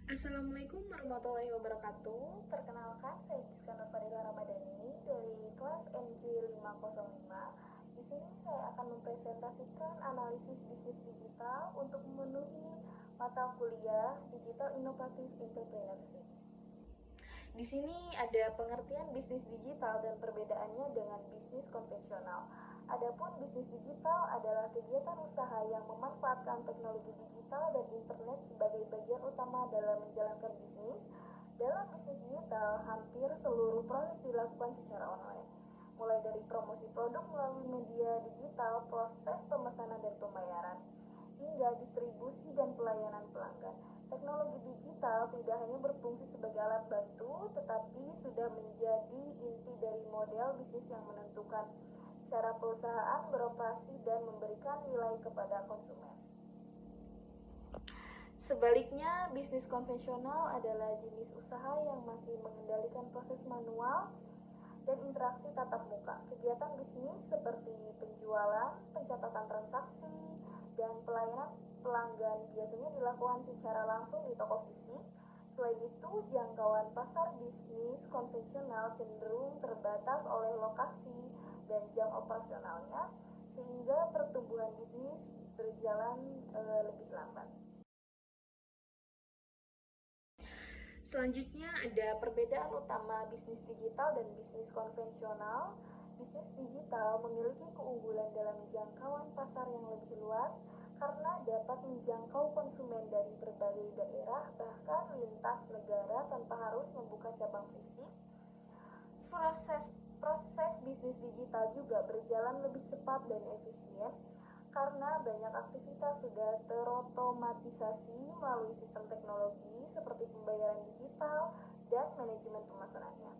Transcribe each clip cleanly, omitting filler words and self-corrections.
Assalamualaikum warahmatullahi wabarakatuh. Perkenalkan, saya Giska Fadila Ramadhani dari kelas MJ 505. Di sini saya akan mempresentasikan analisis bisnis digital untuk memenuhi mata kuliah Digital Innovative Entrepreneurship. Di sini ada pengertian bisnis digital dan perbedaannya dengan bisnis konvensional. Adapun bisnis digital adalah kegiatan usaha yang memanfaatkan teknologi digital dan internet sebagai bagian utama dalam menjalankan bisnis. Dalam bisnis digital, hampir seluruh proses dilakukan secara online. Mulai dari promosi produk melalui media digital, proses pemesanan dan pembayaran, hingga distribusi dan pelayanan pelanggan. Teknologi digital tidak hanya berfungsi sebagai alat bantu, tetapi sudah menjadi inti dari model bisnis yang menentukan cara perusahaan beroperasi dan memberikan nilai kepada konsumen. Sebaliknya, bisnis konvensional adalah jenis usaha yang masih mengendalikan proses manual dan interaksi tatap muka. Kegiatan bisnis seperti penjualan, pencatatan transaksi, dan pelayanan pelanggan biasanya dilakukan secara langsung di toko fisik. Selain itu, jangkauan pasar bisnis konvensional cenderung terbatas oleh lokasi dan jam operasionalnya, sehingga pertumbuhan bisnis berjalan lebih lambat. Selanjutnya ada perbedaan utama bisnis digital dan bisnis konvensional. Bisnis digital memiliki keunggulan dalam jangkauan pasar yang lebih luas karena dapat menjangkau konsumen dari berbagai daerah bahkan lintas negara tanpa harus membuka cabang fisik. Proses proses bisnis digital juga berjalan lebih cepat dan efisien karena banyak aktivitas sudah terotomatisasi melalui sistem teknologi seperti pembayaran digital dan manajemen pemesanannya.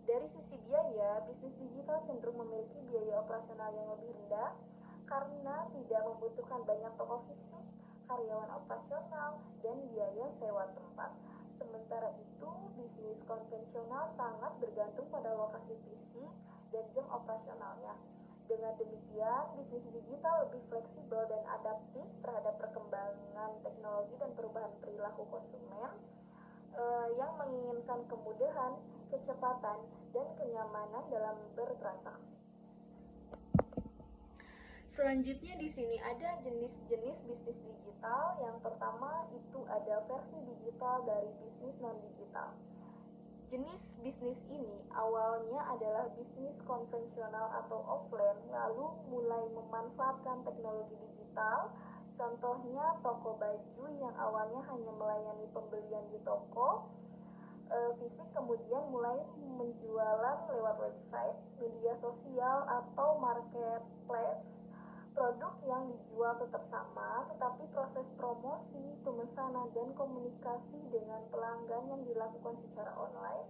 Dari sisi biaya, bisnis digital cenderung memiliki biaya operasional yang lebih rendah karena tidak membutuhkan banyak toko fisik, karyawan operasional, dan biaya sewa tempat. Sementara itu, bisnis konvensional sangat bergantung pada lokasi fisik dan jam operasionalnya. Dengan demikian, bisnis digital lebih fleksibel dan adaptif terhadap perkembangan teknologi dan perubahan perilaku konsumen yang menginginkan kemudahan, kecepatan, dan kenyamanan dalam bertransaksi. Selanjutnya di sini ada jenis-jenis bisnis digital. Yang pertama itu ada versi digital dari bisnis non-digital. Jenis bisnis ini awalnya adalah bisnis konvensional atau offline, lalu mulai memanfaatkan teknologi digital. Contohnya toko baju yang awalnya hanya melayani pembelian di toko fisik, kemudian mulai menjualan lewat website, media sosial, atau marketplace. Produk yang dijual tetap sama, tetapi proses promosi, pemesanan, dan komunikasi dengan pelanggan yang dilakukan secara online.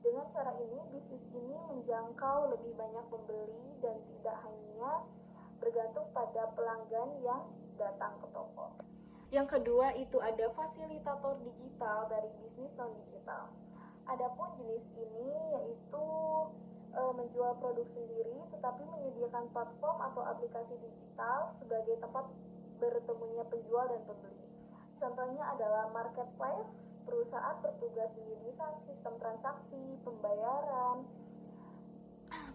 Dengan cara ini, bisnis ini menjangkau lebih banyak pembeli dan tidak hanya bergantung pada pelanggan yang datang ke toko. Yang kedua itu ada fasilitator digital dari bisnis non-digital. Adapun jenis ini yaitu menjual produk sendiri tetapi menyediakan platform atau aplikasi digital sebagai tempat bertemunya penjual dan pembeli. Contohnya adalah marketplace, perusahaan bertugas mendirikan sistem transaksi, pembayaran,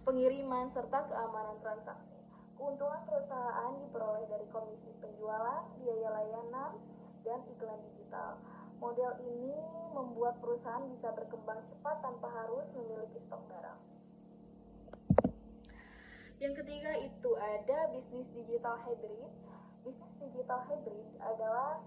pengiriman, serta keamanan transaksi. Keuntungan perusahaan diperoleh dari komisi penjualan, biaya layanan, dan iklan digital. Model ini membuat perusahaan bisa berkembang cepat tanpa harus memiliki stok barang. Yang ketiga itu ada bisnis digital hybrid. Bisnis digital hybrid adalah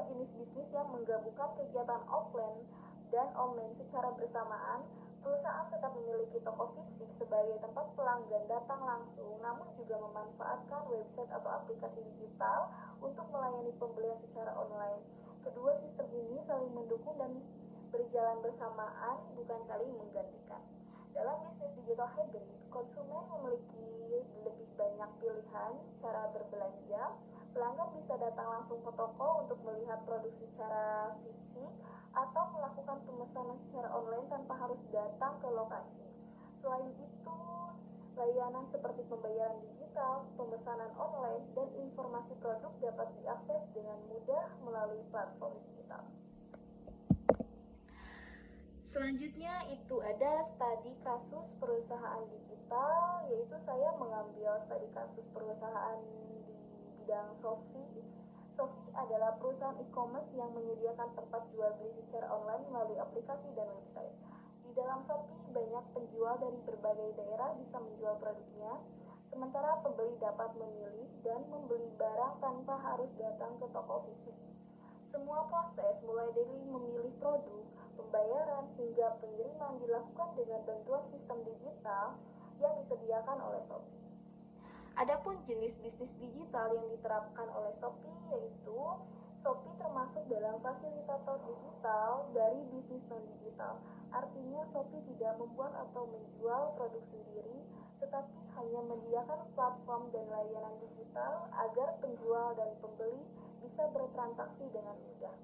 jenis bisnis yang menggabungkan kegiatan offline dan online secara bersamaan. Perusahaan tetap memiliki toko fisik sebagai tempat pelanggan datang langsung, namun juga memanfaatkan website atau aplikasi digital untuk melayani pembelian secara online. Kedua sistem ini saling mendukung dan berjalan bersamaan, bukan saling menggantikan. Dalam bisnis digital hybrid, konsumen memiliki lebih banyak pilihan cara berbelanja. Pelanggan bisa datang langsung ke toko untuk melihat produk secara fisik atau melakukan pemesanan secara online tanpa harus datang ke lokasi. Selain itu, Layanan seperti pembayaran digital, pemesanan online, dan informasi produk dapat diakses dengan mudah melalui platform digital. Selanjutnya itu ada studi kasus perusahaan digital, yaitu saya mengambil studi kasus perusahaan di bidang Shopee. Shopee adalah perusahaan e-commerce yang menyediakan tempat jual beli secara online melalui aplikasi dan website. Di dalam Shopee, banyak penjual dari berbagai daerah bisa menjual produknya, sementara pembeli dapat memilih dan membeli barang tanpa harus datang ke toko fisik. Semua proses, mulai dari memilih produk, pembayaran, hingga pengiriman dilakukan dengan bantuan sistem digital yang disediakan oleh Shopee. Adapun jenis bisnis digital yang diterapkan oleh Shopee yaitu Shopee termasuk dalam fasilitator digital dari bisnis non-digital. Artinya Shopee tidak membuat atau menjual produk sendiri, tetapi hanya menyediakan platform dan layanan digital agar penjual dan pembeli bisa bertransaksi dengan mudah.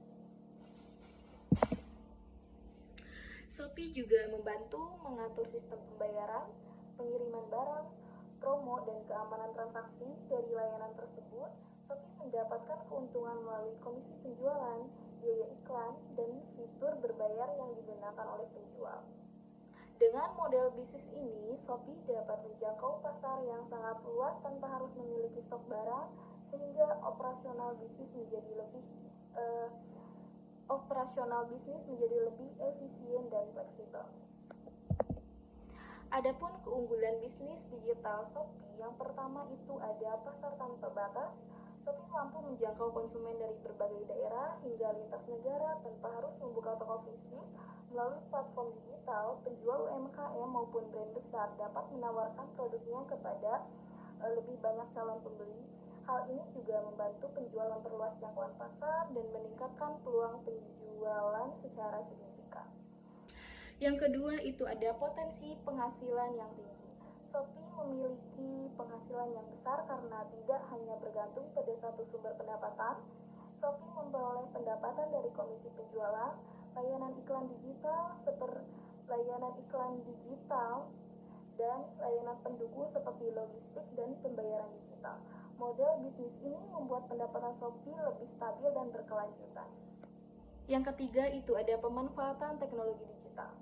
Shopee juga membantu mengatur sistem pembayaran, pengiriman barang, promo, dan keamanan transaksi. Dari layanan tersebut, Shopee mendapatkan keuntungan melalui komisi penjualan, biaya iklan, dan fitur berbayar yang digunakan oleh penjual. Dengan model bisnis ini, Shopee dapat menjangkau pasar yang sangat luas tanpa harus memiliki stok barang, sehingga operasional bisnis menjadi lebih efisien dan fleksibel. Adapun keunggulan bisnis digital Shopee, yang pertama itu ada pasar tanpa batas. Shopee mampu menjangkau konsumen dari berbagai daerah hingga lintas negara tanpa harus membuka toko fisik. Melalui platform digital, penjual UMKM maupun brand besar dapat menawarkan produknya kepada lebih banyak calon pembeli. Hal ini juga membantu penjual memperluas jangkauan pasar dan meningkatkan peluang penjualan secara signifikan. Yang kedua itu ada potensi penghasilan yang tinggi. Shopee memiliki penghasilan yang besar karena tidak hanya bergantung pada satu sumber pendapatan. Shopee memperoleh pendapatan dari komisi penjualan, layanan iklan digital, dan layanan pendukung seperti logistik dan pembayaran digital. Model bisnis ini membuat pendapatan Shopee lebih stabil dan berkelanjutan. Yang ketiga itu ada pemanfaatan teknologi digital.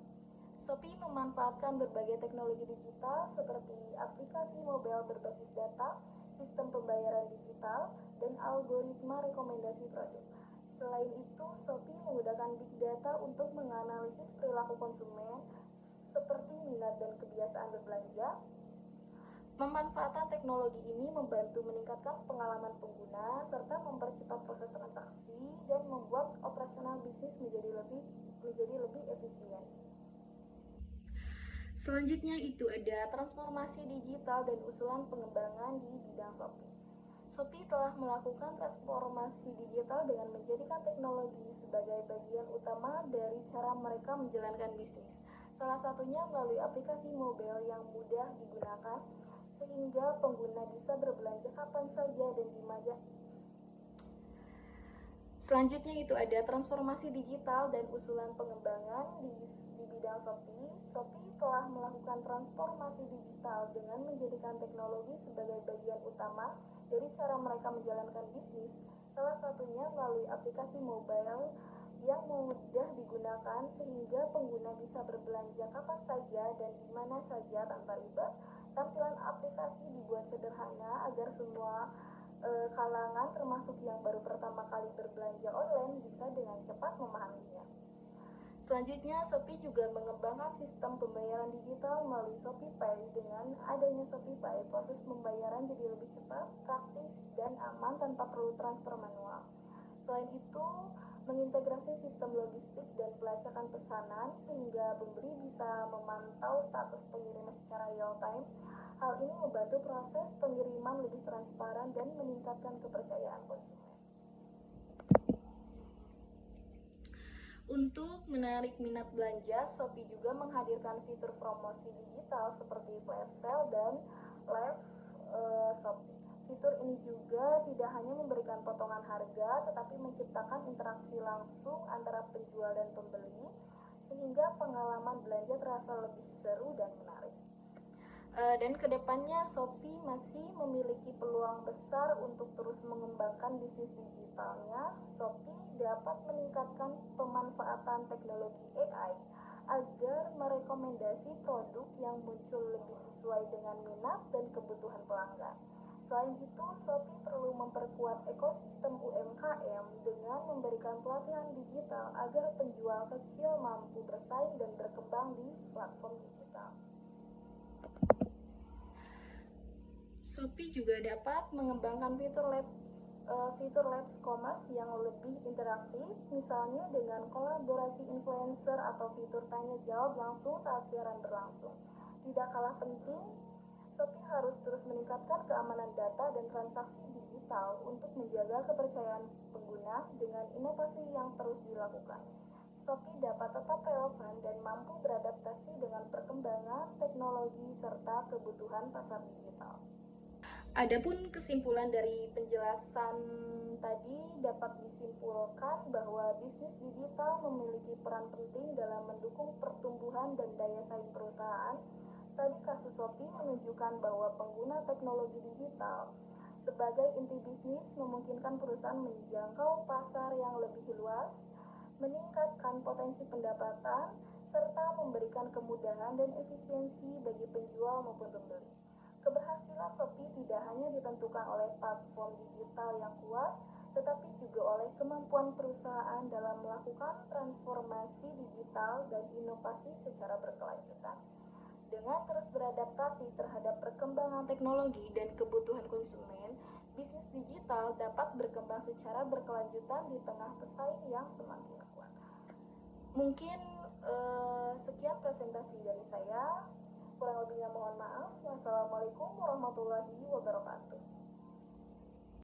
Shopee memanfaatkan berbagai teknologi digital seperti aplikasi mobile berbasis data, sistem pembayaran digital, dan algoritma rekomendasi produk. Selain itu, Shopee menggunakan big data untuk menganalisis perilaku konsumen seperti minat dan kebiasaan berbelanja. Pemanfaatan teknologi ini membantu meningkatkan pengalaman pengguna serta mempercepat proses transaksi dan membuat operasional bisnis menjadi lebih efisien. Selanjutnya itu ada transformasi digital dan usulan pengembangan di bidang Shopee. Shopee telah melakukan transformasi digital dengan menjadikan teknologi sebagai bagian utama dari cara mereka menjalankan bisnis. Salah satunya melalui aplikasi mobile yang mudah digunakan, sehingga pengguna bisa berbelanja kapan saja dan di mana. Selanjutnya itu ada transformasi digital dan usulan pengembangan di bidang Shopee. Shopee telah melakukan transformasi digital dengan menjadikan teknologi sebagai bagian utama dari cara mereka menjalankan bisnis. Salah satunya melalui aplikasi mobile yang mudah digunakan sehingga pengguna bisa berbelanja kapan saja dan di mana saja tanpa ribet. Tampilan aplikasi dibuat sederhana agar semua kalangan termasuk yang baru pertama kali berbelanja online bisa dengan cepat memahaminya. Selanjutnya, Shopee juga mengembangkan sistem pembayaran digital melalui ShopeePay. Dengan adanya ShopeePay, proses pembayaran jadi lebih cepat, praktis, dan aman tanpa perlu transfer manual. Selain itu, mengintegrasi sistem logistik dan pelacakan pesanan sehingga pembeli bisa memantau status pengiriman secara real time. Hal ini membantu proses pengiriman lebih transparan dan meningkatkan kepercayaan konsumen. Untuk menarik minat belanja, Shopee juga menghadirkan fitur promosi digital seperti flash sale dan live Shopee. Fitur ini juga tidak hanya memberikan potongan harga, tetapi menciptakan interaksi langsung antara penjual dan pembeli, sehingga pengalaman belanja terasa lebih seru dan menarik. Dan kedepannya Shopee masih memiliki peluang besar untuk terus mengembangkan bisnis digitalnya. Shopee dapat meningkatkan pemanfaatan teknologi AI agar merekomendasi produk yang muncul lebih sesuai dengan minat dan kebutuhan pelanggan. Selain itu, Shopee perlu memperkuat ekosistem UMKM dengan memberikan pelatihan digital agar penjual kecil mampu bersaing dan berkembang di platform digital. Shopee juga dapat mengembangkan fitur Let's Commerce yang lebih interaktif, misalnya dengan kolaborasi influencer atau fitur tanya jawab langsung saat siaran berlangsung. Tidak kalah penting, Shopee harus terus meningkatkan keamanan data dan transaksi digital untuk menjaga kepercayaan pengguna dengan inovasi yang terus dilakukan. Shopee dapat tetap relevan dan mampu beradaptasi dengan perkembangan teknologi serta kebutuhan pasar digital. Adapun kesimpulan dari penjelasan tadi dapat disimpulkan bahwa bisnis digital memiliki peran penting dalam mendukung pertumbuhan dan daya saing perusahaan. Tadi kasus Shopee menunjukkan bahwa pengguna teknologi digital sebagai inti bisnis memungkinkan perusahaan menjangkau pasar yang lebih luas, meningkatkan potensi pendapatan, serta memberikan kemudahan dan efisiensi bagi penjual maupun pembeli. Keberhasilan Shopee tidak hanya ditentukan oleh platform digital yang kuat, tetapi juga oleh kemampuan perusahaan dalam melakukan transformasi digital dan inovasi secara berkelanjutan. Dengan terus beradaptasi terhadap perkembangan teknologi dan kebutuhan konsumen, bisnis digital dapat berkembang secara berkelanjutan di tengah pesaing yang semakin kuat. Mungkin sekian presentasi dari saya. Kurang lebihnya mohon maaf. Wassalamualaikum warahmatullahi wabarakatuh.